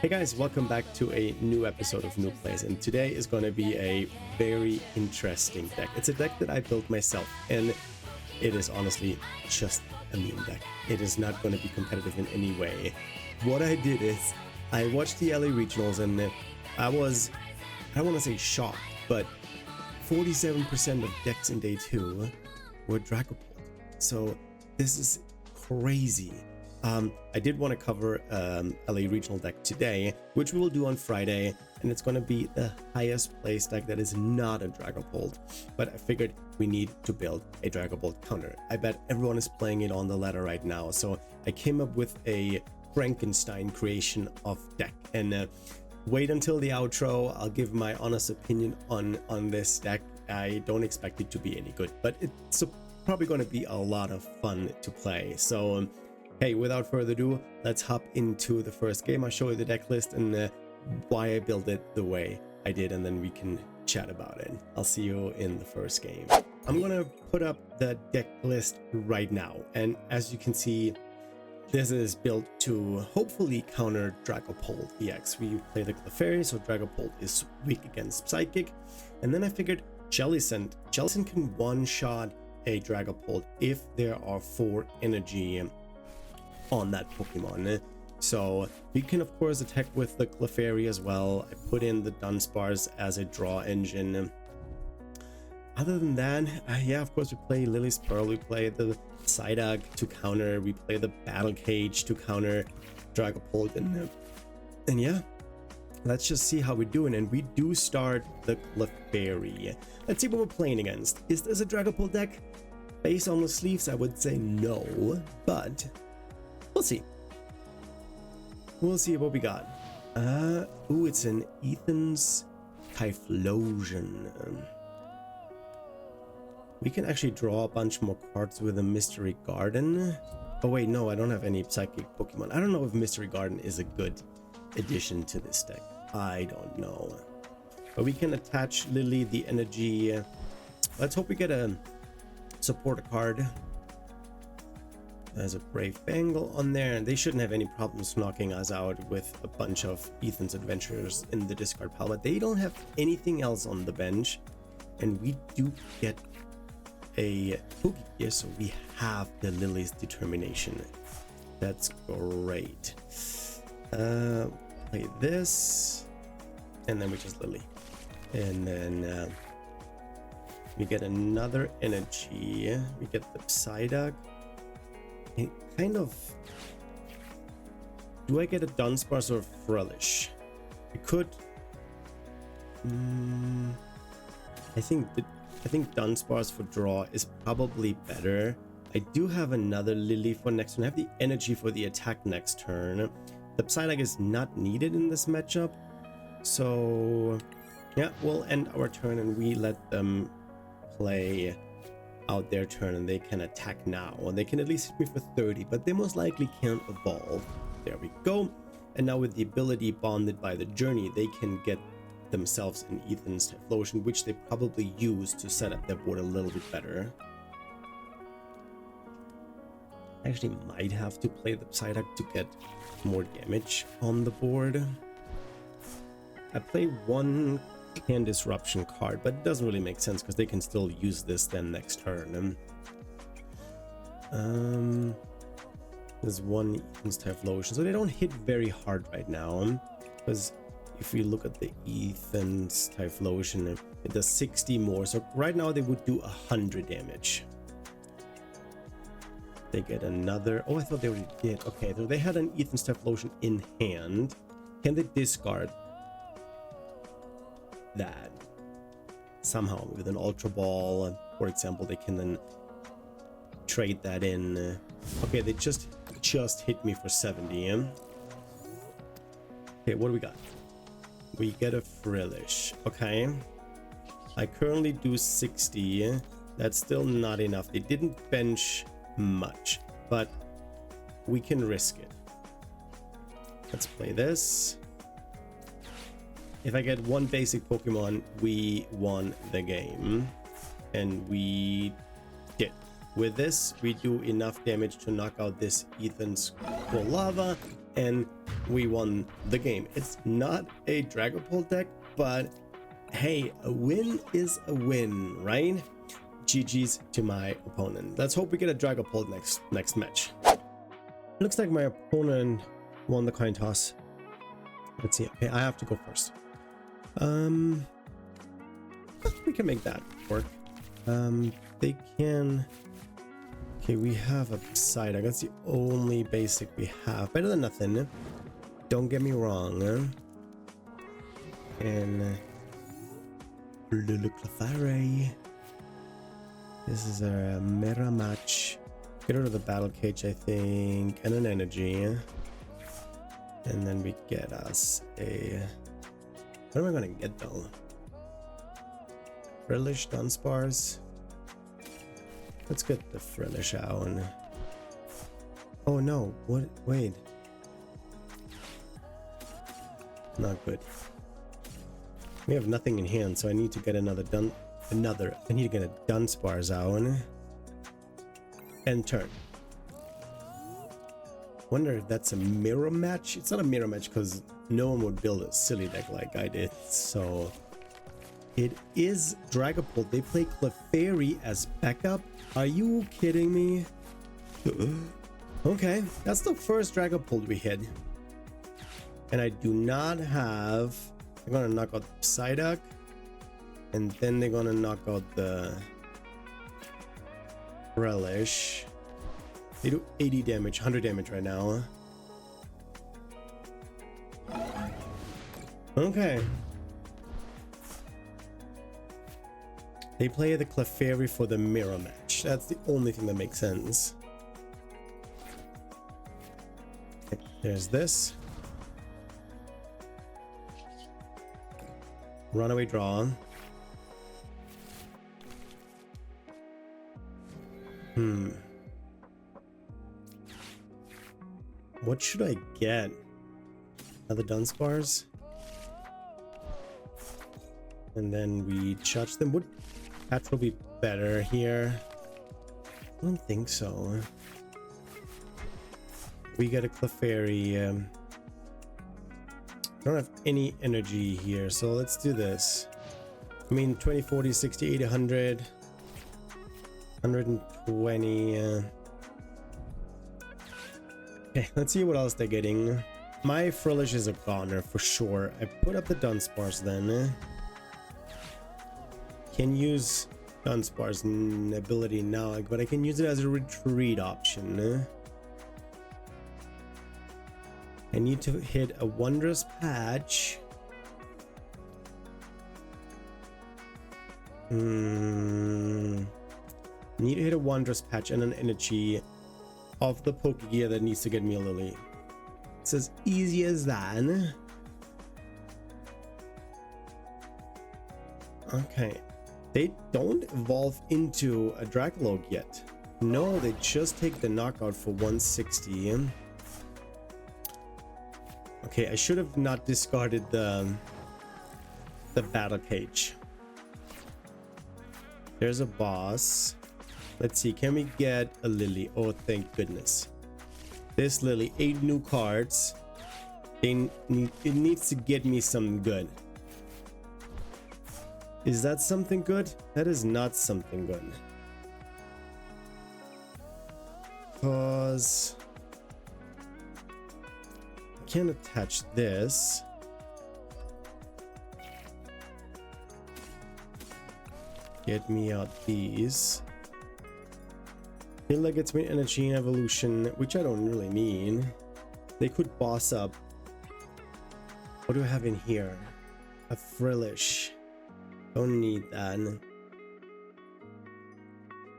Hey guys, welcome back to a new episode of Noob Plays, and today is going to be a very interesting deck. It's a deck that I built myself, and it is honestly just a meme deck. It is not going to be competitive in any way. What I did is, I watched the LA Regionals, and I don't want to say shocked, but 47% of decks in day 2 were Dragapult. So this is crazy. I did want to cover LA Regional deck today, which we will do on Friday, and it's going to be the highest place deck that is not a Dragapult, but I figured we need to build a Dragapult counter. I bet everyone is playing it on the ladder right now, so I came up with a Frankenstein creation of deck, and wait until the outro. I'll give my honest opinion on this deck. I don't expect it to be any good, but it's probably going to be a lot of fun to play. So hey, without further ado, let's hop into the first game. I'll show you the deck list and why I built it the way I did, and then we can chat about it. I'll see you in the first game. I'm gonna put up the deck list right now, and as you can see, this is built to hopefully counter Dragapult EX. We play the Clefairy, so Dragapult is weak against Psychic, and then I figured Jellicent can one-shot a Dragapult if there are 4 energy on that Pokemon. So we can of course attack with the Clefairy as well. I put in the Dudunsparce as a draw engine. Other than that, yeah, of course we play Lillie's Pearl, we play the Psyduck to counter, we play the Battle Cage to counter Dragapult, and yeah, let's just see how we're doing. And we do start the Clefairy. Let's see what we're playing against. Is this a Dragapult deck? Based on the sleeves, I would say no, but we'll see. We'll see what we got. Ooh, it's an Ethan's Typhlosion. We can actually draw a bunch more cards with a Mystery Garden. Oh wait, no, I don't have any Psychic Pokemon. I don't know if Mystery Garden is a good addition to this deck. I don't know. But we can attach Lillie, the energy. Let's hope we get a supporter card. There's a Brave Bangle on there, and they shouldn't have any problems knocking us out with a bunch of Ethan's Adventures in the discard pile, but they don't have anything else on the bench, and we do get a Poke here, so we have the Lily's Determination. That's great. Play this, and then we just Lillie, and then we get another energy. We get the Psyduck. Kind of. Do I get a Dudunsparce or a Frelish? We could. I think Dudunsparce for draw is probably better. I do have another Lillie for next turn. I have the energy for the attack next turn. The Psyduck is not needed in this matchup, so yeah, we'll end our turn and we let them play out their turn, and they can attack now, and they can at least hit me for 30, but they most likely can't evolve. There we go. And now with the ability bonded by the journey, they can get themselves an Ethan's Typhlosion, which they probably use to set up their board a little bit better. I actually might have to play the Psyduck to get more damage on the board. I play one Can Disruption card, but it doesn't really make sense because they can still use this then next turn. There's one Ethan's Typhlosion, so they don't hit very hard right now, because if we look at the Ethan's Typhlosion, it does 60 more, so right now they would do 100 damage. They get another. Oh, I thought they already did. Okay, so they had an Ethan's Typhlosion in hand. Can they discard that somehow with an Ultra Ball, for example? They can then trade that in. Okay, they just hit me for 70. Okay, what do we got? We get a Frelish. Okay, I currently do 60. That's still not enough. They didn't bench much, but we can risk it. Let's play this. If I get one basic Pokemon, we won the game, and we did. With this, we do enough damage to knock out this Ethan's Lava, and we won the game. It's not a Dragapult deck, but hey, a win is a win, right? GG's to my opponent. Let's hope we get a Dragapult next match. Looks like my opponent won the coin toss. Let's see. Okay, I have to go first. We can make that work. They can. Okay, we have a Psyduck. That's the only basic we have. Better than nothing. Don't get me wrong. And Clefairy. This is a mirror match. Get rid of the battle cage, I think, and an energy. And then we get us a. What am I gonna get though? Frillish Dudunsparce. Let's get the Frillish out. Oh no! What? Wait. Not good. We have nothing in hand, so I need to get I need to get a Dudunsparce out. End turn. Wonder if that's a mirror match. It's not a mirror match because no one would build a silly deck like I did. So it is Dragapult. They play Clefairy as backup. Are you kidding me? Okay, that's the first Dragapult we hit. And I do not have. They're gonna knock out Psyduck, and then they're gonna knock out the Relish. They do 80 damage, 100 damage right now. Okay. They play the Clefairy for the mirror match. That's the only thing that makes sense. Okay, there's this. Runaway draw. What should I get? Another Dudunsparce? And then we charge them. Would patch will be better here? I don't think so. We got a Clefairy. I don't have any energy here, so let's do this. I mean, 20, 40, 60, 80, 100, 120. Okay, let's see what else they're getting. My Frillish is a goner for sure. I put up the Dudunsparce then. Can use Dudunsparce ability now, but I can use it as a retreat option. I need to hit a Wondrous Patch. Need to hit a Wondrous Patch and an energy of the Pokegear that needs to get me a Lillie. It's as easy as that. Okay. They don't evolve into a Dragapult yet. No, they just take the knockout for 160. Okay, I should have not discarded the battle cage. There's a boss. Let's see, can we get a Lillie? Oh, thank goodness. This Lillie, 8 new cards. It needs to get me something good. Is that something good? That is not something good. Because I can't attach this. Get me out these. Feel like it's my energy and evolution, which I don't really mean. They could boss up. What do I have in here? A Frillish. Don't need that.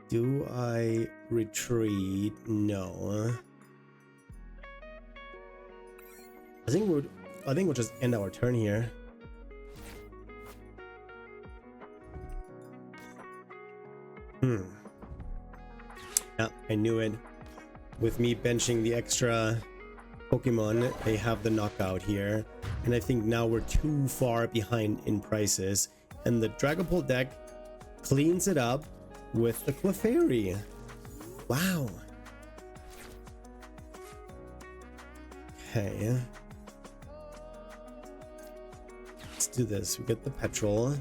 Do I retreat? No. I think we'll just end our turn here. Yeah, I knew it. With me benching the extra Pokemon, they have the knockout here. And I think now we're too far behind in prices. And the Dragapult deck cleans it up with the Clefairy. Wow. Okay. Let's do this. We get the petrol.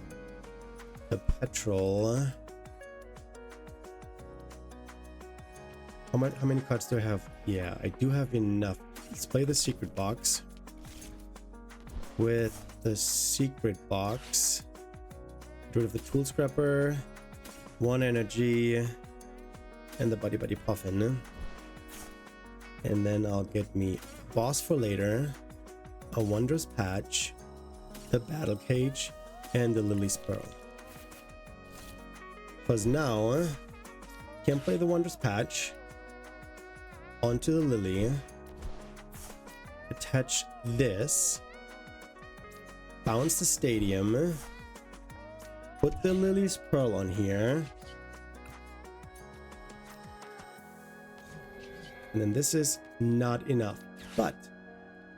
The petrol. How many cards do I have? Yeah, I do have enough. Let's play the secret box. With the secret box, get rid of the tool scrapper, 1 energy, and the buddy puffin. And then I'll get me boss for later, a wondrous patch, the battle cage, and the Lillie's pearl. Because now can't play the wondrous patch. Onto the Lillie. Attach this. Bounce the stadium. Put the Lillie's pearl on here. And then this is not enough. But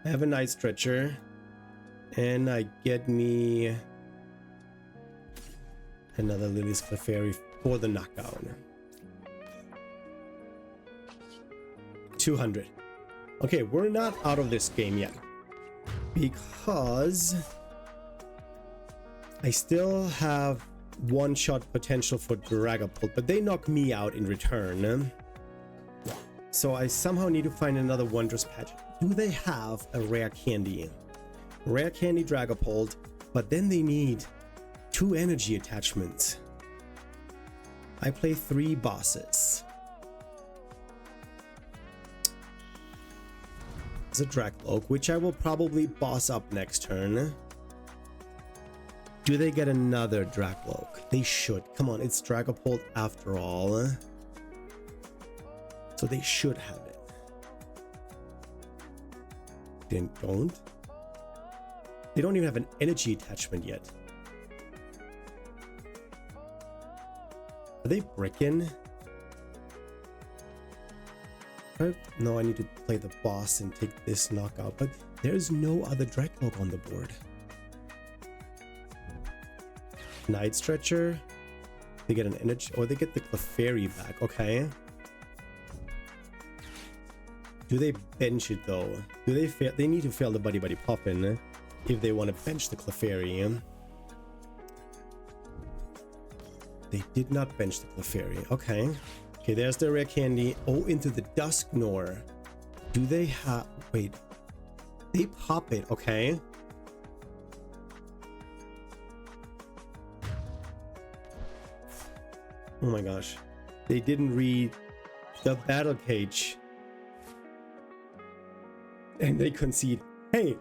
I have a night stretcher. And I get me another Lillie's Clefairy for the knockout. 200. Okay, we're not out of this game yet. Because I still have one-shot potential for Dragapult, but they knock me out in return. So I somehow need to find another wondrous patch. Do they have a rare candy? Rare candy Dragapult, but then they need 2 energy attachments. I play 3 bosses. It's a Dragapult, which I will probably boss up next turn. Do they get another Dragapult? They should. Come on, it's Dragapult after all. So they should have it. They don't. They don't even have an energy attachment yet. Are they bricking? No, I need to play the boss and take this knockout, but there's no other Dragapult on the board. Night Stretcher. They get an energy, or they get the Clefairy back. Okay. Do they bench it though? Do they fail? They need to fail the buddy poppin' if they want to bench the Clefairy. They did not bench the Clefairy. Okay. Okay, there's the rare candy. Oh, into the Dusknoir. Do they have... Wait. They pop it. Okay. Oh my gosh. They didn't read the battle cage. And they concede. Hey,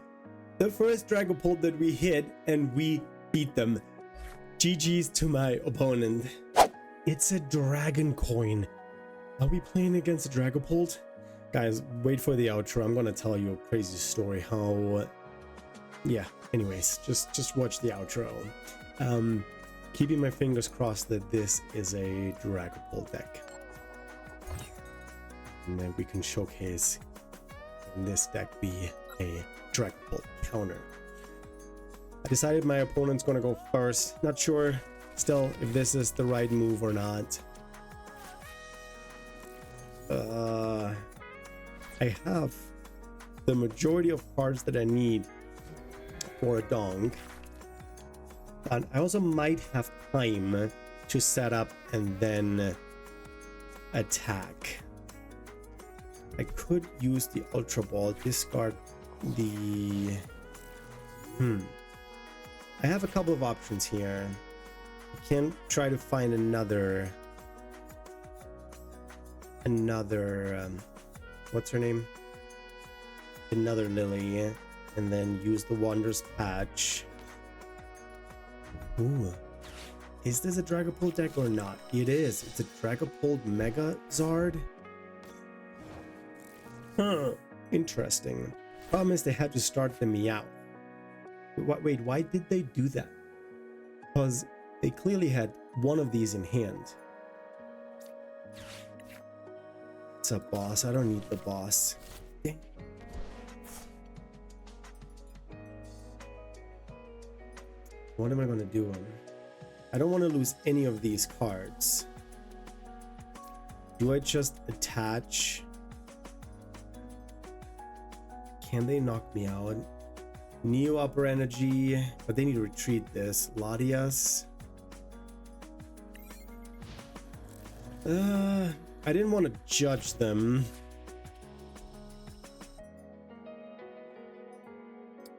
the first Dragapult that we hit and we beat them. GG's to my opponent. It's a dragon coin. Are we playing against a Dragapult? Guys, wait for the outro. I'm gonna tell you a crazy story how... Yeah, anyways, just watch the outro. Keeping my fingers crossed that this is a Dragapult deck. And then we can showcase in this deck be a Dragapult counter. I decided my opponent's gonna go first. Not sure still if this is the right move or not. I have the majority of cards that I need for a donk. And I also might have time to set up and then attack. I could use the Ultra Ball, discard the... I have a couple of options here. I can try to find another... what's her name? Another Lillie, and then use the Wondrous Patch. Ooh. Is this a Dragapult deck or not? It is. It's a Dragapult Mega Zard. Huh. Interesting. Problem is they had to start the Meowth. Wait, why did they do that? Because they clearly had one of these in hand. It's a boss. I don't need the boss. Okay. What am I going to do? I don't want to lose any of these cards. Do I just attach? Can they knock me out? Neo upper energy, but they need to retreat this. Latias. I didn't want to judge them.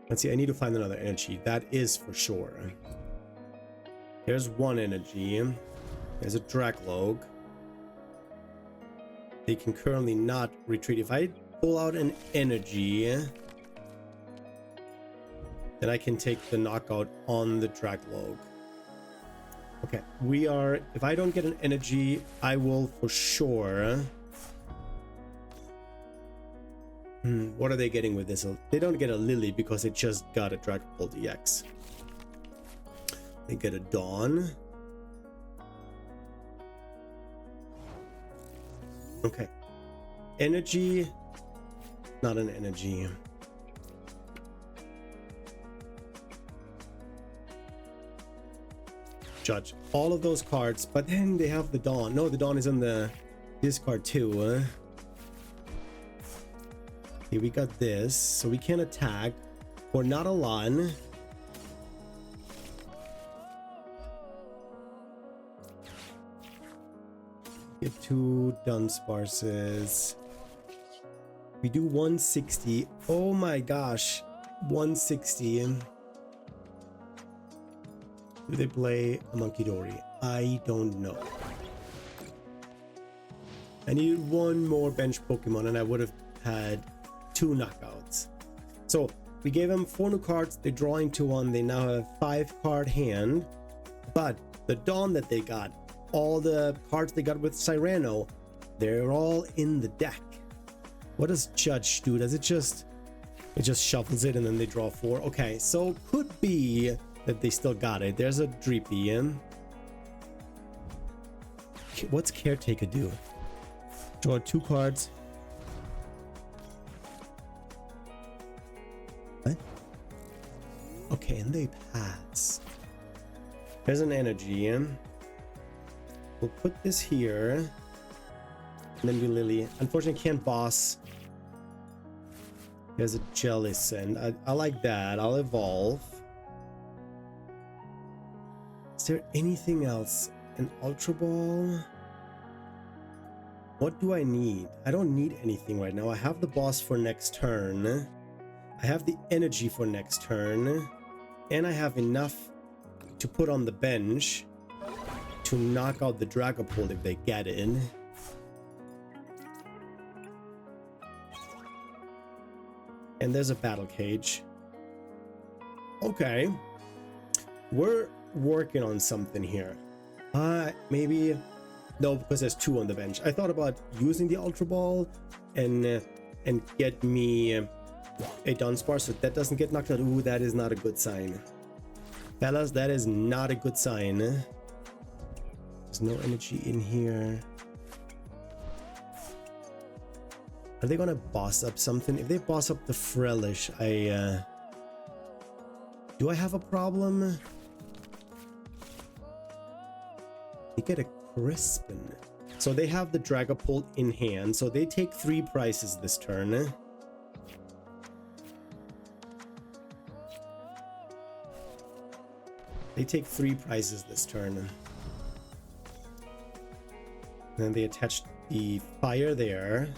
Let's see, I need to find another energy. That is for sure. There's one energy. There's a Dragapult. They can currently not retreat. If I pull out an energy, then I can take the knockout on the Dragapult. Okay, we are... If I don't get an energy, I will for sure... what are they getting with this? They don't get a Lillie because they just got a Dragapult EX. They get a Dawn. Okay. Energy. Not an energy. Judge all of those cards, but then they have the Dawn. No, the Dawn is in the discard too. Okay, we got this, so we can attack for not a lot. Get 2 Dudunsparces. We do 160. Oh my gosh, 160. Do they play a Monkidori? I don't know. I needed one more bench Pokemon and I would have had 2 knockouts. So we gave them 4 new cards. They draw into 1. They now have a 5-card hand. But the Dawn that they got, all the cards they got with Cyrano, they're all in the deck. What does Judge do? Does it just shuffles it and then they draw 4? Okay, so could be that they still got it. There's a Dreepy in. What's Caretaker do? Draw 2 cards. What? Okay, and they pass. There's an energy in. We'll put this here. And then we Lillie. Unfortunately, can't boss. There's a Jellicent. I like that. I'll evolve. Is there anything else? An Ultra Ball? What do I need? I don't need anything right now. I have the boss for next turn. I have the energy for next turn. And I have enough to put on the bench to knock out the Dragapult if they get in. And there's a Battle Cage. Okay. We're working on something here. Maybe... No, because there's 2 on the bench. I thought about using the Ultra Ball and get me a Dudunsparce so that doesn't get knocked out. Ooh, that is not a good sign. Fellas, that is not a good sign. There's no energy in here. Are they gonna boss up something? If they boss up the Frelish, do I have a problem? They get a Crispin. So they have the Dragapult in hand, so they take 3 prices this turn. They take 3 prices this turn. And then they attach the fire there.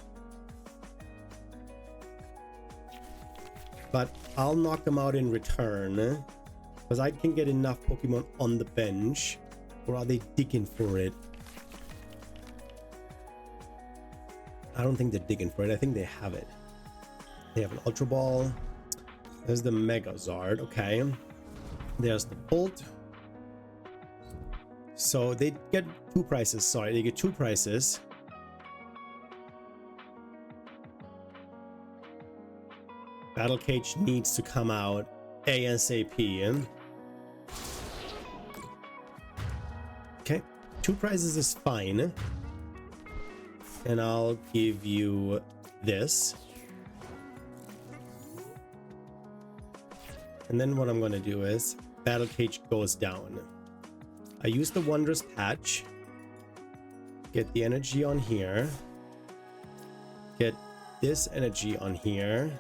But I'll knock them out in return. Because I can get enough Pokemon on the bench. Or are they digging for it? I don't think they're digging for it. I think they have it. They have an Ultra Ball. There's the Megazard. Okay. There's the Bolt. So they get 2 prices. Sorry, they get 2 prices. Battle Cage needs to come out ASAP. Okay, 2 prizes is fine. And I'll give you this. And then what I'm going to do is Battle Cage goes down. I use the Wondrous Patch. Get the energy on here. Get this energy on here.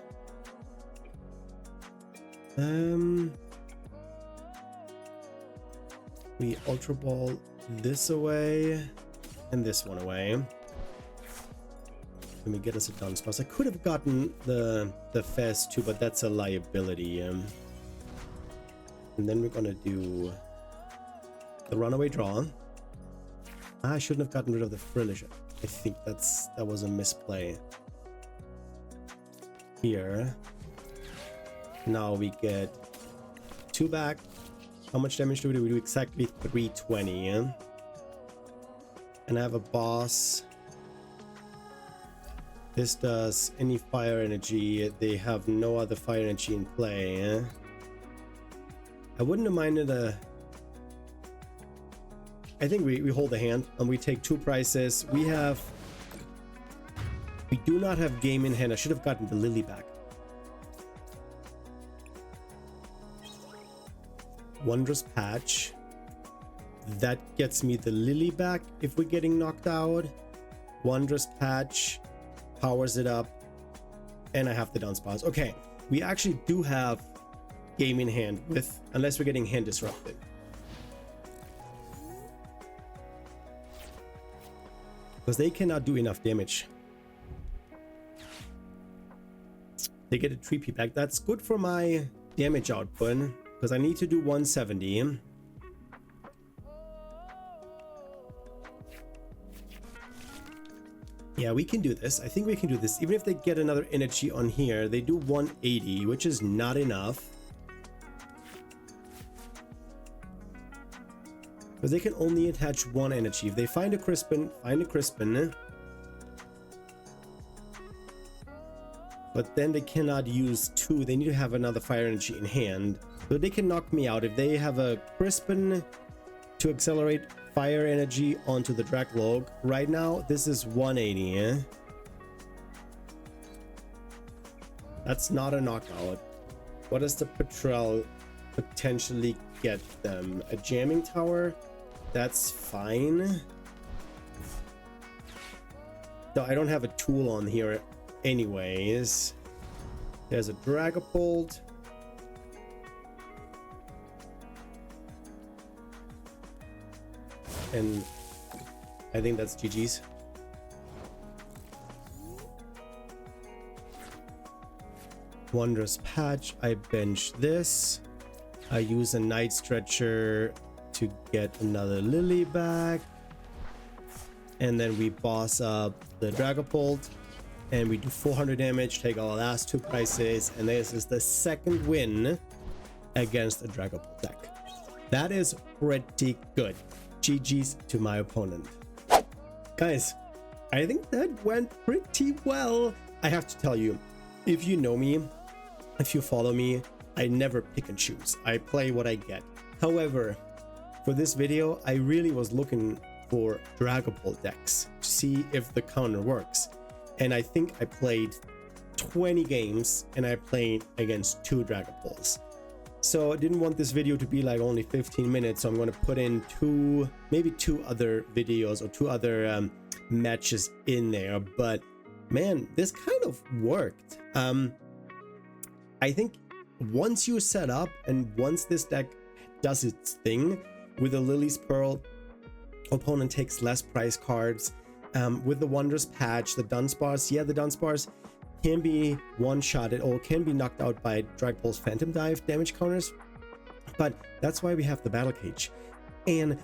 We Ultra Ball this away and this one away. Let me get us a Dudunsparce. I could have gotten the Fez too, but that's a liability. And then we're gonna do the Runaway Draw. I shouldn't have gotten rid of the Frillish. I think that was a misplay. Here. Now we get 2 back. How much damage do we do? We do exactly 320. And I have a boss. This does any fire energy. They have no other fire energy in play. I wouldn't have minded a... I think we hold the hand and we take 2 prices. We do not have game in hand. I should have gotten the Lillie back. Wondrous Patch. That gets me the Lillie back if we're getting knocked out. Wondrous Patch powers it up. And I have the Dudunsparce. Okay, we actually do have game in hand with, unless we're getting hand disrupted. Because they cannot do enough damage. They get a 3P back. That's good for my damage output. Because I need to do 170. Yeah, we can do this. I think we can do this. Even if they get another energy on here, they do 180, which is not enough. Because they can only attach 1 energy. If they find a Crispin, find a Crispin. But then they cannot use 2. They need to have another fire energy in hand. So they can knock me out. If they have a Crispin to accelerate fire energy onto the Dragapult. Right now, this is 180. That's not a knockout. What does the Patrol potentially get them? A jamming tower? That's fine. No, I don't have a tool on here anyways. There's a Dragapult. And I think that's GG's. Wondrous Patch. I bench this. I use a Night Stretcher to get another Lillie back. And then we boss up the Dragapult. And we do 400 damage, take our last 2 prices. And this is the 2nd win against a Dragapult deck. That is pretty good. GG's to my opponent. Guys, I think that went pretty well. I have to tell you, if you know me, if you follow me, I never pick and choose. I play what I get. However, for this video, I really was looking for Dragapult decks to see if the counter works. And I think I played 20 games and I played against 2 Dragapults. So I didn't want this video to be like only 15 minutes. So I'm going to put in maybe two other videos or 2 other matches in there. But man, this kind of worked. I think once you set up and once this deck does its thing with the Lillie's Pearl, opponent takes less price cards. With the Wondrous Patch, the Dudunsparce, yeah, the Dudunsparce can be one-shotted or can be knocked out by Dragapult's Phantom Dive damage counters, but that's why we have the Battle Cage. And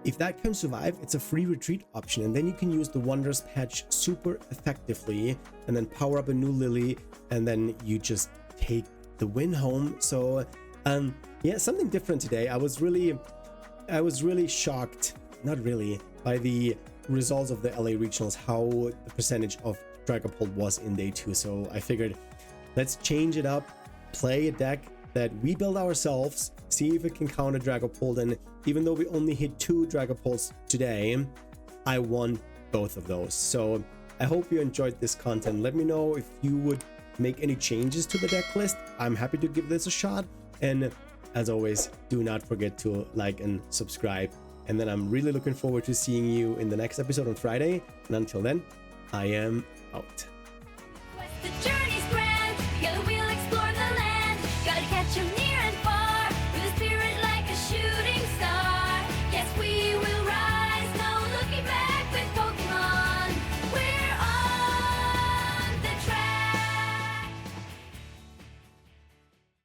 if that can survive, it's a free retreat option, and then you can use the Wondrous Patch super effectively and then power up a new Lillie, and then you just take the win home. So yeah, something different today. I was really shocked, not really, by the results of the LA regionals, how the percentage of Dragapult was in day 2. So I figured, let's change it up, play a deck that we build ourselves, see if it can counter Dragapult. And even though we only hit 2 Dragapults today, I won both of those. So I hope you enjoyed this content. Let me know if you would make any changes to the deck list. I'm happy to give this a shot. And as always, do not forget to like and subscribe. And then I'm really looking forward to seeing you in the next episode on Friday. And until then, I am out.